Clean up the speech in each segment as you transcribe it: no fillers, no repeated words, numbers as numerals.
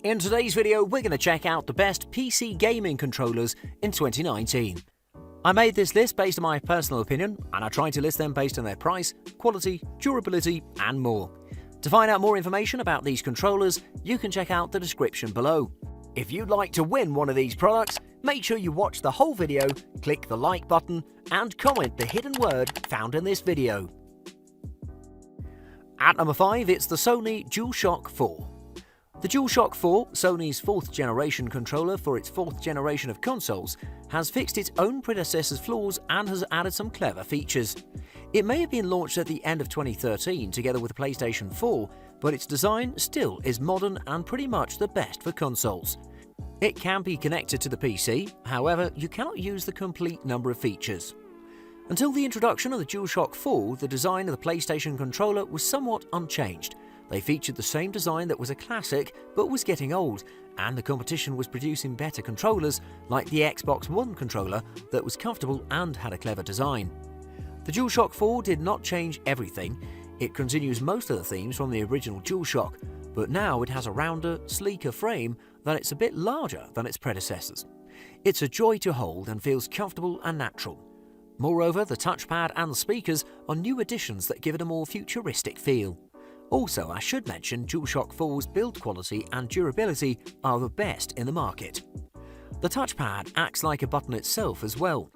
In today's video, we're going to check out the best PC gaming controllers in 2019. I made this list based on my personal opinion, and I tried to list them based on their price, quality, durability, and more. To find out more information about these controllers, you can check out the description below. If you'd like to win one of these products, make sure you watch the whole video, click the like button, and comment the hidden word found in this video. At number 5, it's the Sony DualShock 4. The DualShock 4, Sony's 4th generation controller for its 4th generation of consoles, has fixed its own predecessor's flaws and has added some clever features. It may have been launched at the end of 2013 together with the PlayStation 4, but its design still is modern and pretty much the best for consoles. It can be connected to the PC, however, you cannot use the complete number of features. Until the introduction of the DualShock 4, the design of the PlayStation controller was somewhat unchanged. They featured the same design that was a classic but was getting old, and the competition was producing better controllers like the Xbox One controller that was comfortable and had a clever design. The DualShock 4 did not change everything. It continues most of the themes from the original DualShock, but now it has a rounder, sleeker frame that it's a bit larger than its predecessors. It's a joy to hold and feels comfortable and natural. Moreover, the touchpad and the speakers are new additions that give it a more futuristic feel. Also, I should mention DualShock 4's build quality and durability are the best in the market. The touchpad acts like a button itself as well.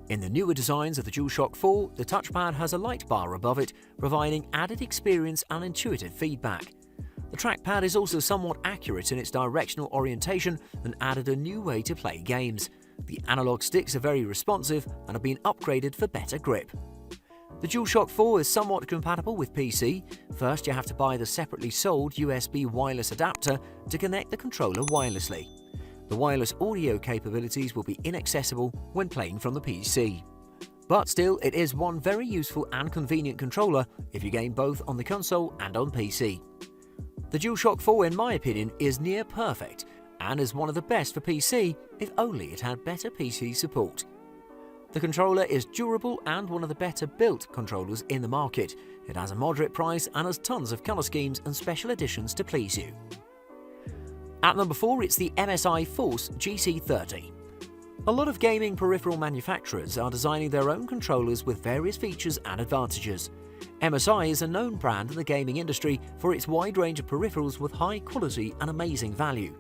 In the newer designs of the DualShock 4, the touchpad has a light bar above it, providing added experience and intuitive feedback. The trackpad is also somewhat accurate in its directional orientation and added a new way to play games. The analog sticks are very responsive and have been upgraded for better grip. The DualShock 4 is somewhat compatible with PC. First, you have to buy the separately sold USB wireless adapter to connect the controller wirelessly. The wireless audio capabilities will be inaccessible when playing from the PC. But still, it is one very useful and convenient controller if you game both on the console and on PC. The DualShock 4, in my opinion, is near perfect and is one of the best for PC if only it had better PC support. The controller is durable and one of the better built controllers in the market. It has a moderate price and has tons of colour schemes and special editions to please you. At number 4, it's the MSI Force GC30. A lot of gaming peripheral manufacturers are designing their own controllers with various features and advantages. MSI is a known brand in the gaming industry for its wide range of peripherals with high quality and amazing value.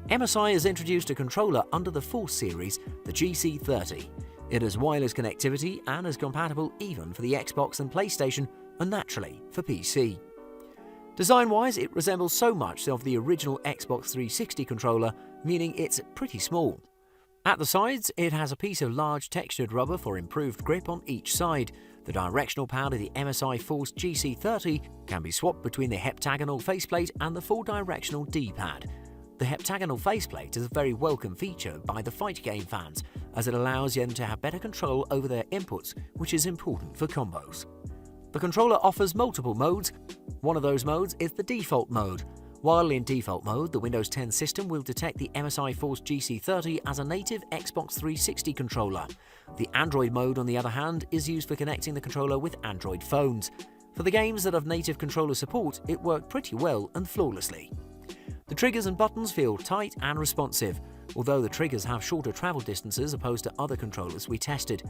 MSI has introduced a controller under the Force series, the GC30. It has wireless connectivity and is compatible even for the Xbox and PlayStation and naturally for PC. Design-wise, it resembles so much of the original Xbox 360 controller, meaning it's pretty small. At the sides, it has a piece of large textured rubber for improved grip on each side. The directional pad of the MSI Force GC30 can be swapped between the heptagonal faceplate and the full directional D-pad. The heptagonal faceplate is a very welcome feature by the fight game fans, as it allows them to have better control over their inputs, which is important for combos. The controller offers multiple modes. One of those modes is the default mode. While in default mode, the Windows 10 system will detect the MSI Force GC30 as a native Xbox 360 controller. The Android mode, on the other hand, is used for connecting the controller with Android phones. For the games that have native controller support, it worked pretty well and flawlessly. The triggers and buttons feel tight and responsive, although the triggers have shorter travel distances opposed to other controllers we tested.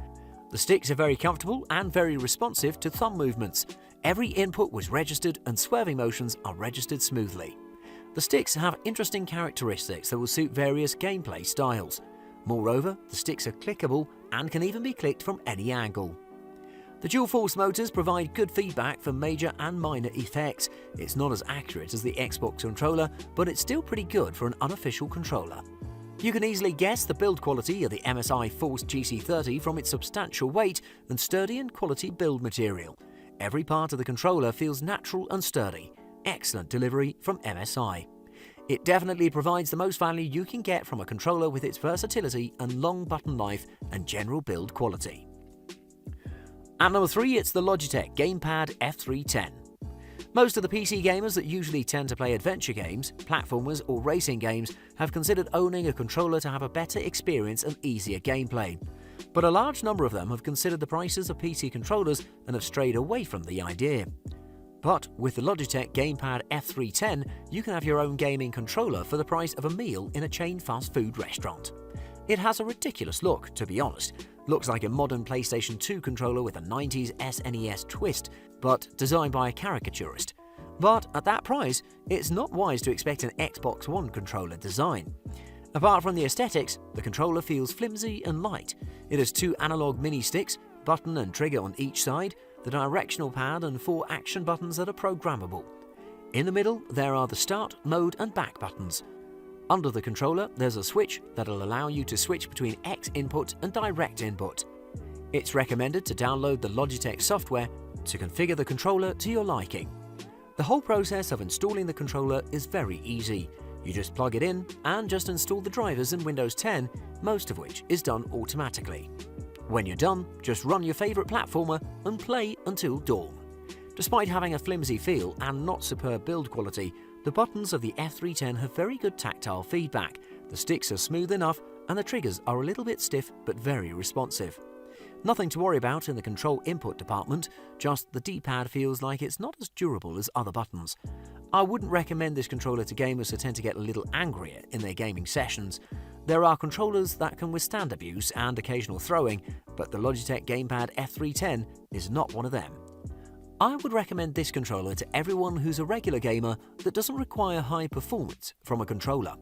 The sticks are very comfortable and very responsive to thumb movements. Every input was registered and swerving motions are registered smoothly. The sticks have interesting characteristics that will suit various gameplay styles. Moreover, the sticks are clickable and can even be clicked from any angle. The dual force motors provide good feedback for major and minor effects. It's not as accurate as the Xbox controller, but it's still pretty good for an unofficial controller. You can easily guess the build quality of the MSI Force GC30 from its substantial weight and sturdy and quality build material. Every part of the controller feels natural and sturdy. Excellent delivery from MSI. It definitely provides the most value you can get from a controller with its versatility and long button life and general build quality. At number 3, it's the Logitech Gamepad F310. Most of the PC gamers that usually tend to play adventure games, platformers or racing games have considered owning a controller to have a better experience and easier gameplay. But a large number of them have considered the prices of PC controllers and have strayed away from the idea. But with the Logitech Gamepad F310, you can have your own gaming controller for the price of a meal in a chain fast food restaurant. It has a ridiculous look, to be honest. Looks like a modern PlayStation 2 controller with a 90s SNES twist, but designed by a caricaturist. But at that price, it's not wise to expect an Xbox One controller design. Apart from the aesthetics, the controller feels flimsy and light. It has 2 analog mini sticks, button and trigger on each side, the directional pad and 4 action buttons that are programmable. In the middle, there are the start, mode and back buttons. Under the controller, there's a switch that'll allow you to switch between X input and direct input. It's recommended to download the Logitech software to configure the controller to your liking. The whole process of installing the controller is very easy. You just plug it in and just install the drivers in Windows 10, most of which is done automatically. When you're done, just run your favorite platformer and play until dawn. Despite having a flimsy feel and not superb build quality, the buttons of the F310 have very good tactile feedback, the sticks are smooth enough, and the triggers are a little bit stiff but very responsive. Nothing to worry about in the control input department, just the D-pad feels like it's not as durable as other buttons. I wouldn't recommend this controller to gamers who tend to get a little angrier in their gaming sessions. There are controllers that can withstand abuse and occasional throwing, but the Logitech Gamepad F310 is not one of them. I would recommend this controller to everyone who's a regular gamer that doesn't require high performance from a controller.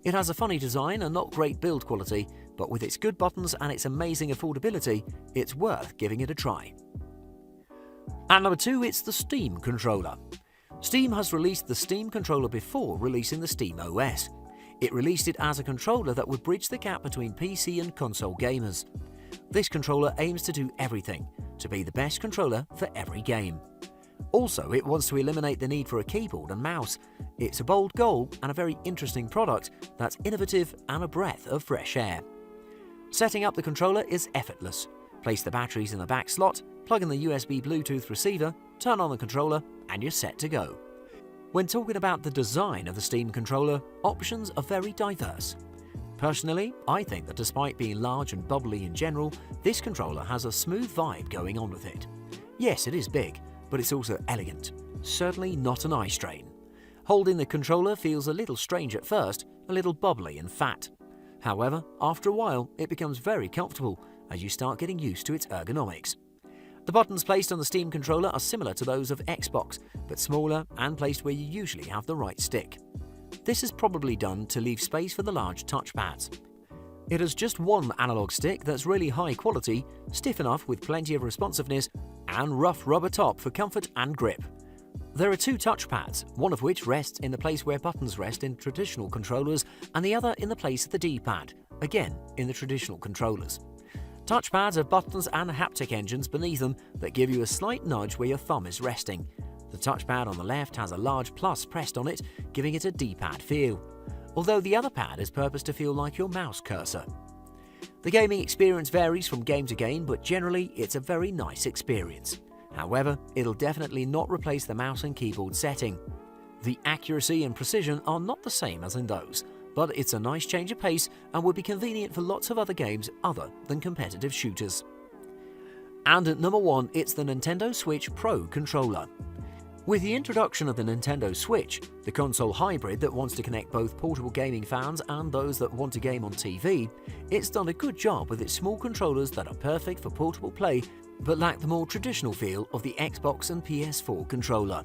It has a funny design and not great build quality, but with its good buttons and its amazing affordability, it's worth giving it a try. At number 2, it's the Steam controller. Steam has released the Steam controller before releasing the Steam OS. It released it as a controller that would bridge the gap between PC and console gamers. This controller aims to do everything, to be the best controller for every game. Also, it wants to eliminate the need for a keyboard and mouse. It's a bold goal and a very interesting product that's innovative and a breath of fresh air. Setting up the controller is effortless. Place the batteries in the back slot, plug in the USB Bluetooth receiver, turn on the controller, and you're set to go. When talking about the design of the Steam controller, options are very diverse. Personally, I think that despite being large and bubbly in general, this controller has a smooth vibe going on with it. Yes, it is big, but it's also elegant. Certainly not an eye strain. Holding the controller feels a little strange at first, a little bubbly and fat. However, after a while, it becomes very comfortable as you start getting used to its ergonomics. The buttons placed on the Steam controller are similar to those of Xbox, but smaller and placed where you usually have the right stick. This is probably done to leave space for the large touchpads. It has just one analog stick that's really high quality, stiff enough with plenty of responsiveness, and rough rubber top for comfort and grip. There are 2 touchpads, one of which rests in the place where buttons rest in traditional controllers and the other in the place of the D-pad, again in the traditional controllers. Touchpads have buttons and haptic engines beneath them that give you a slight nudge where your thumb is resting. The touchpad on the left has a large plus pressed on it, giving it a D-pad feel, although the other pad is purposed to feel like your mouse cursor. The gaming experience varies from game to game, but generally it's a very nice experience. However, it'll definitely not replace the mouse and keyboard setting. The accuracy and precision are not the same as in those, but it's a nice change of pace and would be convenient for lots of other games other than competitive shooters. And at number 1, it's the Nintendo Switch Pro controller. With the introduction of the Nintendo Switch, the console hybrid that wants to connect both portable gaming fans and those that want to game on TV, it's done a good job with its small controllers that are perfect for portable play but lack the more traditional feel of the Xbox and PS4 controller.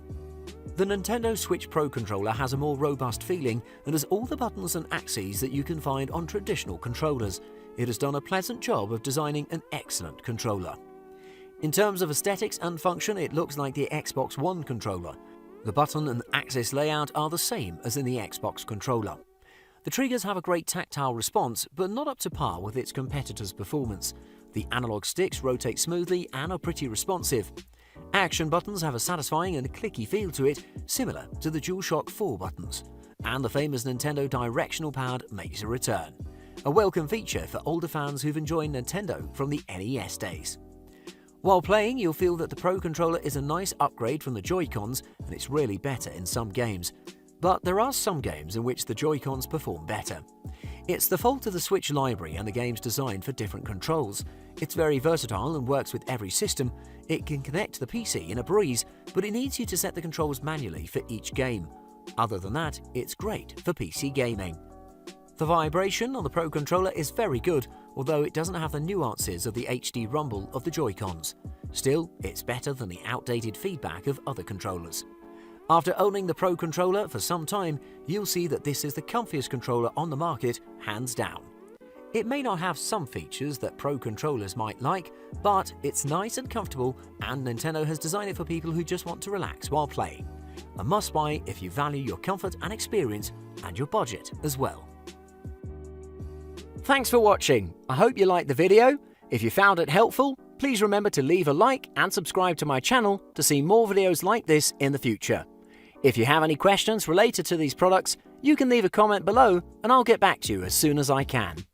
The Nintendo Switch Pro controller has a more robust feeling and has all the buttons and axes that you can find on traditional controllers. It has done a pleasant job of designing an excellent controller. In terms of aesthetics and function, it looks like the Xbox One controller. The button and axis layout are the same as in the Xbox controller. The triggers have a great tactile response, but not up to par with its competitors' performance. The analog sticks rotate smoothly and are pretty responsive. Action buttons have a satisfying and clicky feel to it, similar to the DualShock 4 buttons. And the famous Nintendo directional pad makes a return. A welcome feature for older fans who've enjoyed Nintendo from the NES days. While playing, you'll feel that the Pro controller is a nice upgrade from the Joy-Cons, and it's really better in some games. But there are some games in which the Joy-Cons perform better. It's the fault of the Switch library and the game's designed for different controls. It's very versatile and works with every system. It can connect to the PC in a breeze, but it needs you to set the controls manually for each game. Other than that, it's great for PC gaming. The vibration on the Pro Controller is very good, although it doesn't have the nuances of the HD rumble of the Joy-Cons. Still, it's better than the outdated feedback of other controllers. After owning the Pro Controller for some time, you'll see that this is the comfiest controller on the market, hands down. It may not have some features that Pro Controllers might like, but it's nice and comfortable, and Nintendo has designed it for people who just want to relax while playing. A must-buy if you value your comfort and experience, and your budget as well. Thanks for watching. I hope you liked the video. If you found it helpful, please remember to leave a like and subscribe to my channel to see more videos like this in the future. If you have any questions related to these products, you can leave a comment below and I'll get back to you as soon as I can.